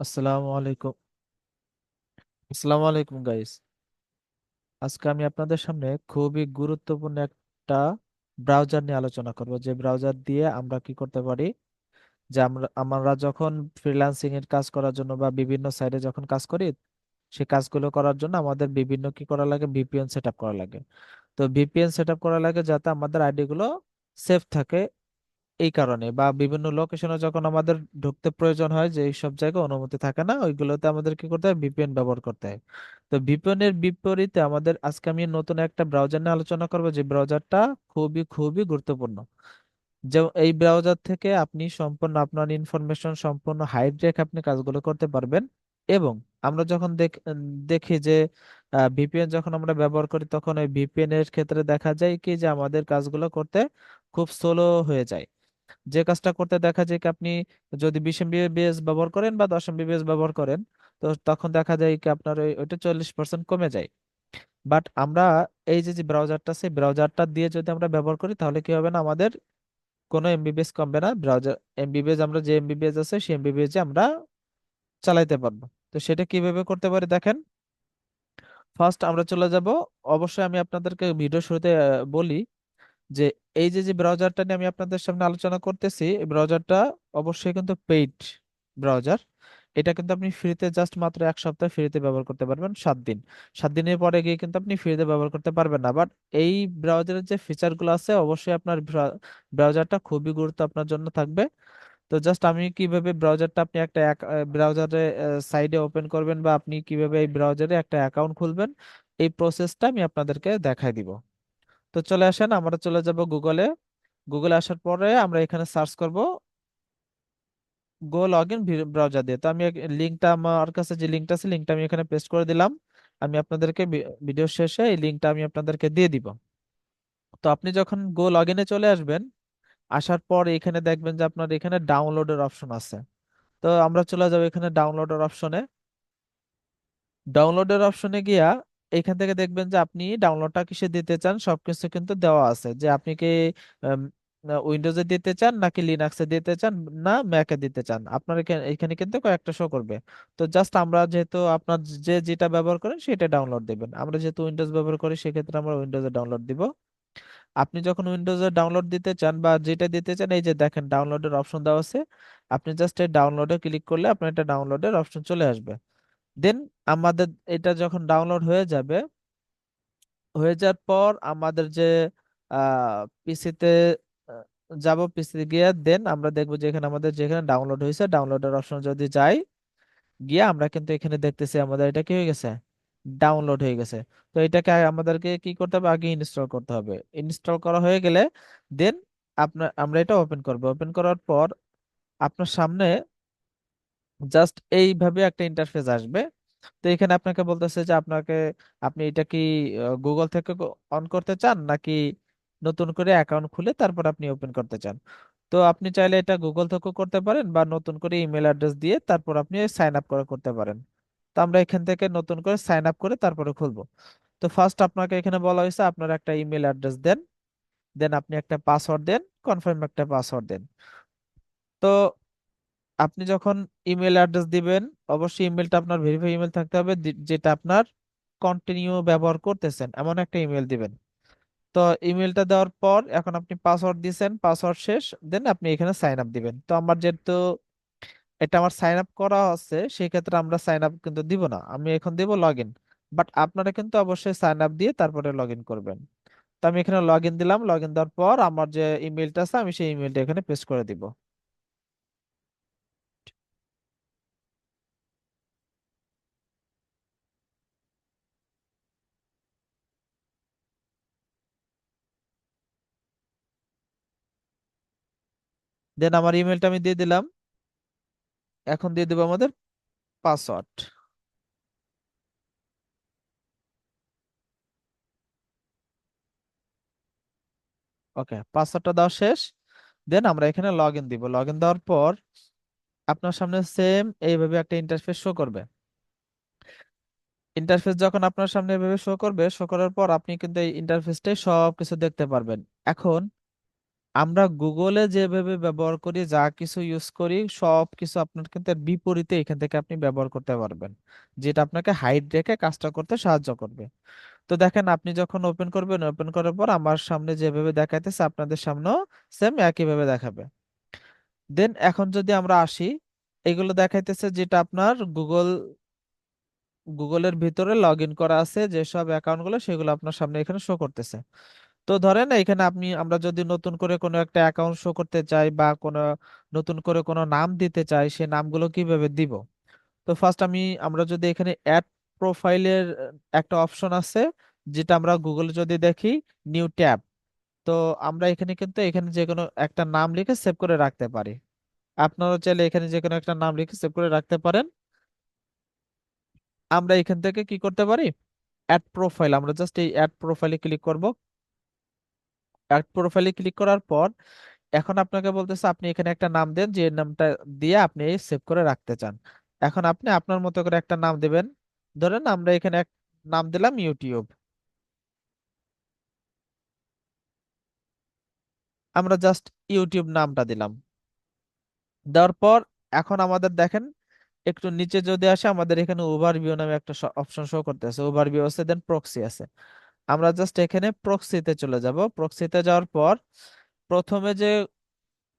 আসসালামু আলাইকুম। আসসালামু আলাইকুম গাইস। আজকে আমি আপনাদের সামনে খুবই গুরুত্বপূর্ণ একটা ব্রাউজার নিয়ে আলোচনা করব, যে ব্রাউজার দিয়ে আমরা কি করতে পারি। যে আমরা যখন ফ্রিল্যান্সিং এর কাজ করার জন্য বা বিভিন্ন সাইটে যখন কাজ করি, সেই কাজগুলো করার জন্য আমাদের বিভিন্ন কি করা লাগে, ভিপিএন সেট আপ করা লাগে। তো ভিপিএন সেট আপ করা লাগে যাতে আমাদের আইডি গুলো সেফ থাকে। এই কারণে বা বিভিন্ন লোকেশনে যখন আমাদের ঢুকতে প্রয়োজন হয়, যে সব জায়গায় অনুমতি থাকে না, ওইগুলোতে আমাদের কি করতে হয়, ভিপিএন ব্যবহার করতে হয়। তো ভিপিএন এর বিপরীতে আমাদের আজকে আমি নতুন একটা ব্রাউজার নিয়ে আলোচনা করব, যে ব্রাউজারটা খুবই খুবই গুরুত্বপূর্ণ। যে এই ব্রাউজার থেকে আপনি সম্পূর্ণ আপনার ইনফরমেশন সম্পূর্ণ হাইড রেখে আপনি কাজগুলো করতে পারবেন। এবং আমরা যখন দেখি যে ভিপিএন যখন আমরা ব্যবহার করি, তখন ওই ভিপিএন এর ক্ষেত্রে দেখা যায় কি যে আমাদের কাজগুলো করতে খুব স্লো হয়ে যায়। যে কাজটা করতে দেখা যায় কি আপনি যদি 20 MBps ব্যবহার করেন বা 10 MBps ব্যবহার করেন, তো তখন দেখা যায় কি আপনার ওইটা 40% কমে যায়। বাট আমরা এই যে যে ব্রাউজারটা, সেই ব্রাউজারটা দিয়ে যদি আমরা ব্যবহার করি, তাহলে কি হবে না, আমাদের কোনো এমবিবিএস কমবে না। ব্রাউজার এমবিবিএস, আমরা যে এমবিবিএস আছে সেই এমবিবিএস আমরা চালাইতে পারবো। তো সেটা কিভাবে করতে পারি দেখেন। ফার্স্ট আমরা চলে যাব, অবশ্যই আমি আপনাদেরকে ভিডিও শুরুতে বলি যে এই যে যে ব্রাউজারটা নিয়ে আমি আপনাদের সামনে আলোচনা করতেছি, এই ব্রাউজারটা অবশ্যই কিন্তু পেইড ব্রাউজার। এটা কিন্তু আপনি ফ্রিতে জাস্ট মাত্র 1 সপ্তাহ ফ্রিতে ব্যবহার করতে পারবেন, 7 দিন। 7 দিনের পরে গিয়ে কিন্তু আপনি ফ্রিতে ব্যবহার করতে পারবেন না। বাট এই ব্রাউজারের যে ফিচারগুলো আছে, অবশ্যই আপনার ব্রাউজারটা খুবই গুরুত্ব আপনার জন্য থাকবে। তো জাস্ট আমি কিভাবে ব্রাউজারটা আপনি একটা ব্রাউজারে সাইডে ওপেন করবেন, বা আপনি কিভাবে এই ব্রাউজারে একটা অ্যাকাউন্ট খুলবেন, এই প্রসেসটা আমি আপনাদেরকে দেখাই দিব। তো চলে আসেন, আমরা চলে যাব গুগলে। গুগলে আসার পরে আমরা এখানে সার্চ করব গো লগ ইন ব্রাউজার দিয়ে। তো আমি লিঙ্কটা, আমার কাছে যে লিঙ্কটা আছে, লিঙ্কটা আমি এখানে পেস্ট করে দিলাম। আমি আপনাদেরকে ভিডিও শেষে এই লিঙ্কটা আমি আপনাদেরকে দিয়ে দিব। তো আপনি যখন গো লগ ইনে চলে আসবেন, আসার পর এখানে দেখবেন যে আপনার এখানে ডাউনলোডের অপশন আছে। তো আমরা চলে যাব এখানে ডাউনলোডের অপশনে। ডাউনলোডের অপশনে গিয়া এখান থেকে দেখবেন যে আপনি ডাউনলোডটা কিসে দিতে চান, সবকিছু কিন্তু দেওয়া আছে। যে আপনি কি উইন্ডোজে দিতে চান, নাকি লিনাক্সে দিতে চান, না ম্যাকে দিতে চান, আপনার এখানে এখানে কিন্তু কয়েকটা শো করবে। তো জাস্ট আমরা যেহেতু আপনার যে যেটা ব্যবহার করেন সেটা ডাউনলোড দিবেন। আমরা যেহেতু উইন্ডোজ ব্যবহার করি, সেক্ষেত্রে আমরা উইন্ডোজে ডাউনলোড দিব। আপনি যখন উইন্ডোজে ডাউনলোড দিতে চান বা যেটা দিতে চান, এই যে দেখেন ডাউনলোডের অপশন দেওয়া আছে। আপনি জাস্ট এই ডাউনলোডে ক্লিক করলে আপনার এটা ডাউনলোডের অপশন চলে আসবে। দেন আমাদের এটা যখন ডাউনলোড হয়ে যাবে, হয়ে যাওয়ার পর আমাদের যে পিসিতে যাব, পিসিতে গিয়ে দেন আমরা দেখবো যে এখানে আমাদের যেখানে ডাউনলোড হয়েছে, ডাউনলোডের অপশন যদি যাই, গিয়ে আমরা কিন্তু এখানে দেখতেছি আমাদের এটা কি হয়ে গেছে, ডাউনলোড হয়ে গেছে। তো এটাকে আমাদেরকে কি করতে হবে, আগে ইনস্টল করতে হবে। ইনস্টল করা হয়ে গেলে দেন আমরা এটা ওপেন করব। ওপেন করার পর আপনার সামনে জাস্ট এইভাবে একটা ইন্টারফেস আসবে। তো এখানে আপনাকে বলতেছে যে আপনি এটা কি গুগল থেকে অন করতে চান, নাকি নতুন করে অ্যাকাউন্ট খুলে তারপর আপনি ওপেন করতে চান। তো আপনি চাইলে এটা গুগল থেকেও করতে পারেন, বা নতুন করে ইমেল অ্যাড্রেস দিয়ে তারপর আপনি সাইন আপ করে করতে পারেন। তো আমরা এখান থেকে নতুন করে সাইন আপ করে তারপরে খুলবো। তো ফার্স্ট আপনাকে এখানে বলা হয়েছে আপনার একটা ইমেল অ্যাড্রেস দেন, দেন আপনি একটা পাসওয়ার্ড দেন, কনফার্ম একটা পাসওয়ার্ড দেন। তো আপনি যখন ইমেল অ্যাড্রেস দিবেন, অবশ্যই ইমেলটা আপনার ভেরিফাই ইমেল থাকতে হবে, যেটা আপনার কন্টিনিউ ব্যবহার করতেছেন এমন একটা ইমেল দিবেন। তো ইমেলটা দেওয়ার পর এখন আপনি পাসওয়ার্ড দিবেন, পাসওয়ার্ড শেষ, দেন আপনি এখানে সাইন আপ দিবেন। তো আমার যেহেতু এটা আমার সাইন আপ করা আছে, সেই ক্ষেত্রে আমরা সাইন আপ কিন্তু দিব না, আমি এখন দেব লগ ইন। বাট আপনারা কিন্তু অবশ্যই সাইন আপ দিয়ে তারপরে লগ ইন করবেন। তো আমি এখানে লগ ইন দিলাম। লগ ইন দেওয়ার পর আমার যে ইমেলটা আছে, আমি সেই ইমেলটা এখানে পেস্ট করে দিব। দেন আমার ইমেলটা আমি দিয়ে দিলাম। এখন দিয়ে দেবো আমাদের পাসওয়ার্ড। ওকে, পাসওয়ার্ডটা দেওয়া শেষ। দেন আমরা এখানে লগ ইন দিব। লগ ইন দেওয়ার পর আপনার সামনে সেম এইভাবে একটা ইন্টারফেস শো করবে। ইন্টারফেস যখন আপনার সামনে এভাবে শো করবে, শো করার পর আপনি কিন্তু এই ইন্টারফেসটাই সব কিছু দেখতে পারবেন। এখন আমরা গুগলে যেভাবে ব্যবহার করি, যা কিছু ইউজ করি, সব কিছু আপনার কিন্তু এর বিপরীতে এখান থেকে আপনি ব্যবহার করতে পারবেন, যেটা আপনাকে হাইড রেখে কাজটা করতে সাহায্য করবে। তো দেখেন, আপনি যখন ওপেন করবেন, ওপেন করার পর আমার সামনে যেভাবে দেখাইতেছে আপনাদের সামনেও সেম একইভাবে দেখাবে। দেন এখন যদি আমরা আসি, এগুলো দেখাইতেছে যেটা আপনার গুগলের ভিতরে লগ ইন করা আছে যেসব অ্যাকাউন্টগুলো, সেগুলো আপনার সামনে এখানে শো করতেছে। তো ধরেন এখানে আমরা যদি নতুন করে কোনো একটা অ্যাকাউন্ট শো করতে চাই বা কোনো নতুন করে কোনো নাম দিতে চাই, সেই নামগুলো কিভাবে দিব? তো ফার্স্ট আমরা যদি এখানে অ্যাড প্রোফাইলের একটা অপশন আছে, যেটা আমরা গুগলে যদি দেখি, নিউ ট্যাব। তো আমরা এখানে কিন্তু এখানে যে কোনো একটা নাম লিখে সেভ করে রাখতে পারি। আপনারা চাইলে এখানে যে কোনো একটা নাম লিখে সেভ করে রাখতে পারেন। আমরা এখান থেকে কি করতে পারি, অ্যাড প্রোফাইল, আমরা জাস্ট এই অ্যাড প্রোফাইলে ক্লিক করব। অ্যাড প্রোফাইলে ক্লিক করার পর এখন আপনাকে বলতেছে আপনি এখানে একটা নাম দেন, যে নামটা দিয়ে আপনি সেভ করে রাখতে চান। এখন আপনি আপনার মতো করে একটা নাম দেবেন। ধরেন আমরা এখানে এক নাম দিলাম ইউটিউব। আমরা জাস্ট ইউটিউব নামটা দিলাম। দেওয়ার পর এখন আমাদের দেখেন, একটু নিচে যদি আসে, আমাদের এখানে ওভারভিউ নামে একটা অপশন শো করতেছে। ওভারভিউ আছে, দেন প্রক্সি আছে। আমরা জাস্ট এখানে প্রক্সিতে চলে যাব। প্রক্সিতে যাওয়ার পর প্রথমে যে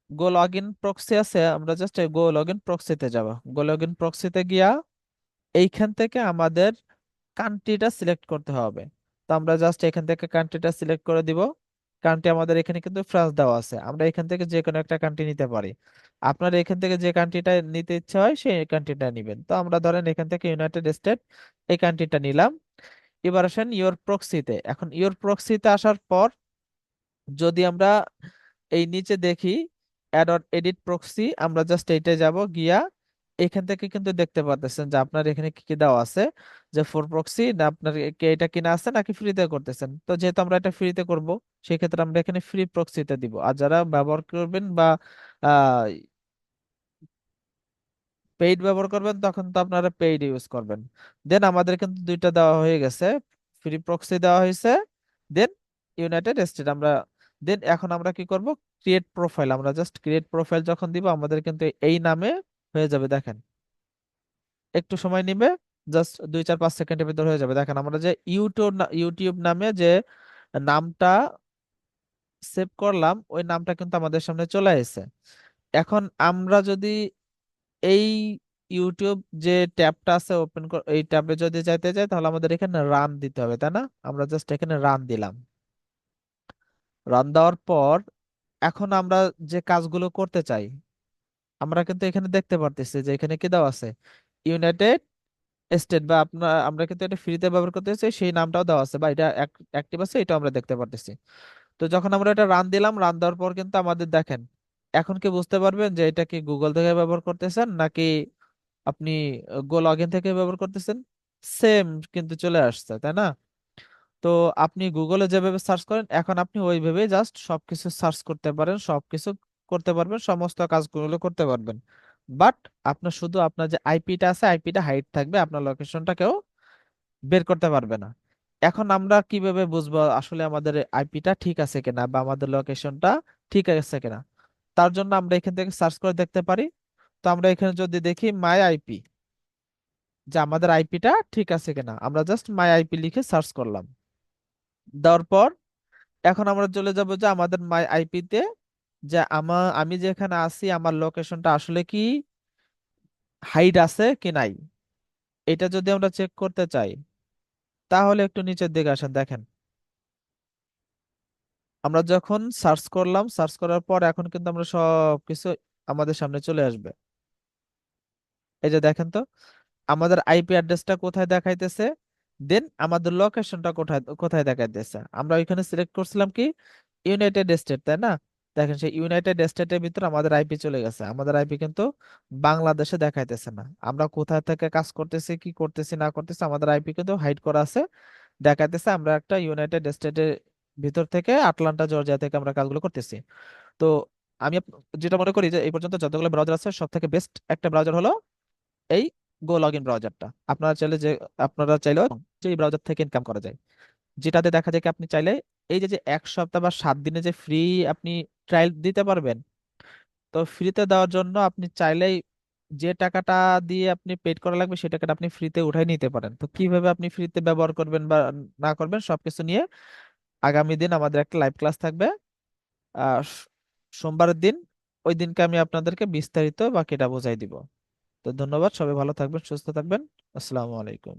গো লগ ইন প্রক্সি আছে, আমরা জাস্ট গো লগ ইন প্রক্সিতে যাব। গো লগ ইন প্রক্সিতে গিয়া এইখান থেকে আমাদের কান্ট্রিটা সিলেক্ট করতে হবে। তো আমরা জাস্ট এখান থেকে কান্ট্রিটা সিলেক্ট করে দিব। কান্ট্রি আমাদের এখানে কিন্তু ফ্রান্স দেওয়া আছে, আমরা এখান থেকে যে কোনো একটা কান্ট্রি নিতে পারি। আপনার এখান থেকে যে কান্ট্রিটা নিতে ইচ্ছা হয় সেই কান্ট্রিটা নিবেন। তো আমরা ধরেন এখান থেকে ইউনাইটেড স্টেট এই কান্ট্রিটা নিলাম। এবার আসেন ইওর প্রক্সিতে। এখন ইওর প্রক্সিতে আসার পর যদি আমরা এই নিচে দেখি অ্যাড অর এডিট প্রক্সি, আমরা জাস্ট এইটা যাব গিয়া এখান থেকে কিন্তু দেখতে পাচ্ছেন যে আপনার এখানে কি কি দেওয়া আছে, যে ফোর প্রক্সি না আপনার কি এটা কিনা আছে নাকি ফ্রিতে করতেছেন। তো যেহেতু আমরা এটা ফ্রিতে করব, সেই ক্ষেত্রে আমরা এখানে ফ্রি প্রক্সিতে দিব। আর যারা ব্যবহার করবেন বা পেইড ব্যবহার করবেন, তখন তো আপনারা পেইড ইউজ করবেন। দেন আমাদের কিন্তু দুইটা দেওয়া হয়ে গেছে, ফ্রি প্রক্সি দেওয়া হয়েছে, দেন ইউনাইটেড স্টেট আমরা। দেন এখন আমরা কি করব, ক্রিয়েট প্রোফাইল। আমরা জাস্ট ক্রিয়েট প্রোফাইল যখন দিব, আমাদের কিন্তু এই নামে হয়ে যাবে। দেখেন একটু সময় নিবে, জাস্ট 2-4-5 সেকেন্ডের ভিতর হয়ে যাবে। দেখেন আমরা যে ইউটিউব নামে যে নামটা সেভ করলাম, ওই নামটা কিন্তু আমাদের সামনে চলে এসেছে। এখন আমরা যদি এই ইউটিউব যে ট্যাবটা আছে এই ট্যাবে যদি যাইতে চাই, তাহলে আমাদের এখানে রান দিতে হবে, তাই না? আমরা জাস্ট এখানে রান দিলাম। রান দেওয়ার পর এখন আমরা যে কাজগুলো করতে চাই, আমরা কিন্তু এখানে দেখতে পারতেছি যে এখানে কি দেওয়া আছে, ইউনাইটেড স্টেট, বা আমরা কিন্তু এটা ফ্রিতে ব্যবহার করতে চাই সেই নামটাও দেওয়া আছে, বা এটা অ্যাক্টিভ আছে, এটা আমরা দেখতে পারতেছি। তো যখন আমরা এটা রান দিলাম, রান দেওয়ার পর কিন্তু আমাদের দেখেন, এখন কি বুঝতে পারবেন যে এটা কি গুগল থেকে ব্যবহার করতেছেন নাকি আপনি গো লগইন থেকে ব্যবহার করতেছেন? সেম কিন্তু চলে আসছে, তাই না? তো আপনি গুগলে যেভাবে সার্চ করেন, এখন আপনি ওইভাবে জাস্ট সবকিছু সার্চ করতে পারেন, সবকিছু করতে পারবেন, সমস্ত কাজগুলো করতে পারবেন। বাট আপনার শুধু আপনার যে আইপিটা আছে, আইপিটা হাইড থাকবে, আপনার লোকেশনটা কেউ বের করতে পারবে না। এখন আমরা কিভাবে বুঝবো আসলে আমাদের আইপিটা ঠিক আছে কিনা বা আমাদের লোকেশনটা ঠিক আছে কিনা? তার জন্য আমরা এখান থেকে সার্চ করে দেখতে পারি। তো আমরা এখানে যদি দেখি মাই আইপি, যে আমাদের আইপিটা ঠিক আছে কিনা, আমরা জাস্ট মাই আইপি লিখে সার্চ করলাম। দেওয়ার পর এখন আমরা চলে যাব যে আমাদের মাই আইপি তে, যে আমি যেখানে আছি আমার লোকেশনটা আসলে কি হাইড আছে কি নাই, এটা যদি আমরা চেক করতে চাই, তাহলে একটু নিচের দিকে আসেন। দেখেন আমরা যখন সার্চ করলাম, সার্চ করার পর এখন কিন্তু আমরা সবকিছু আমাদের সামনে চলে আসবে। এই যে দেখেন তো, আমাদের আইপি অ্যাড্রেসটা কোথায় দেখাইতেছে, দেন আমাদের লোকেশনটা কোথায় কোথায় দেখাইতেছে। আমরা ওইখানে সিলেক্ট করছিলাম কি ইউনাইটেড স্টেট, তাই না? দেখেন সেই ইউনাইটেড স্টেটের ভিতর আমাদের আইপি চলে গেছে, আমাদের আইপি কিন্তু বাংলাদেশে দেখাইতেছে না। আমরা কোথা থেকে কাজ করতেছি, কি করতেছি না করতেছি, আমাদের আইপি কিন্তু হাইড করা আছে, দেখাইতেছে আমরা একটা ইউনাইটেড স্টেটের ভিতর থেকে আটলান্টা জর্জিয়া থেকে আমরা কাজগুলো করতেছি। তো আমি যেটা মনে করি যে এই পর্যন্ত যতগুলো ব্রাউজার আছে, সব থেকে বেস্ট একটা ব্রাউজার হলো এই গো লগ ইন ব্রাউজারটা। আপনারা চাইলে যে আপনারা চাইলেও যে ব্রাউজার থেকে ইনকাম করা যায়, যেটাতে দেখা যায় কি আপনি চাইলে এই যে যে 1 সপ্তাহ বা 7 দিনে যে ফ্রি আপনি ট্রায়াল দিতে পারবেন, তো ফ্রিতে দেওয়ার জন্য আপনি চাইলেই যে টাকাটা দিয়ে আপনি পেড করা লাগবে সেই টাকাটা আপনি ফ্রিতে উঠাই নিতে পারেন। তো কিভাবে আপনি ফ্রিতে ব্যবহার করবেন বা না করবেন সবকিছু নিয়ে আগামী দিন আমাদের একটা লাইভ ক্লাস থাকবে, সোমবারের দিন। ওই দিনকে আমি আপনাদেরকে বিস্তারিত বাকিটা বোঝাই দিব। তো ধন্যবাদ, সবাই ভালো থাকবেন, সুস্থ থাকবেন। আসসালামু আলাইকুম।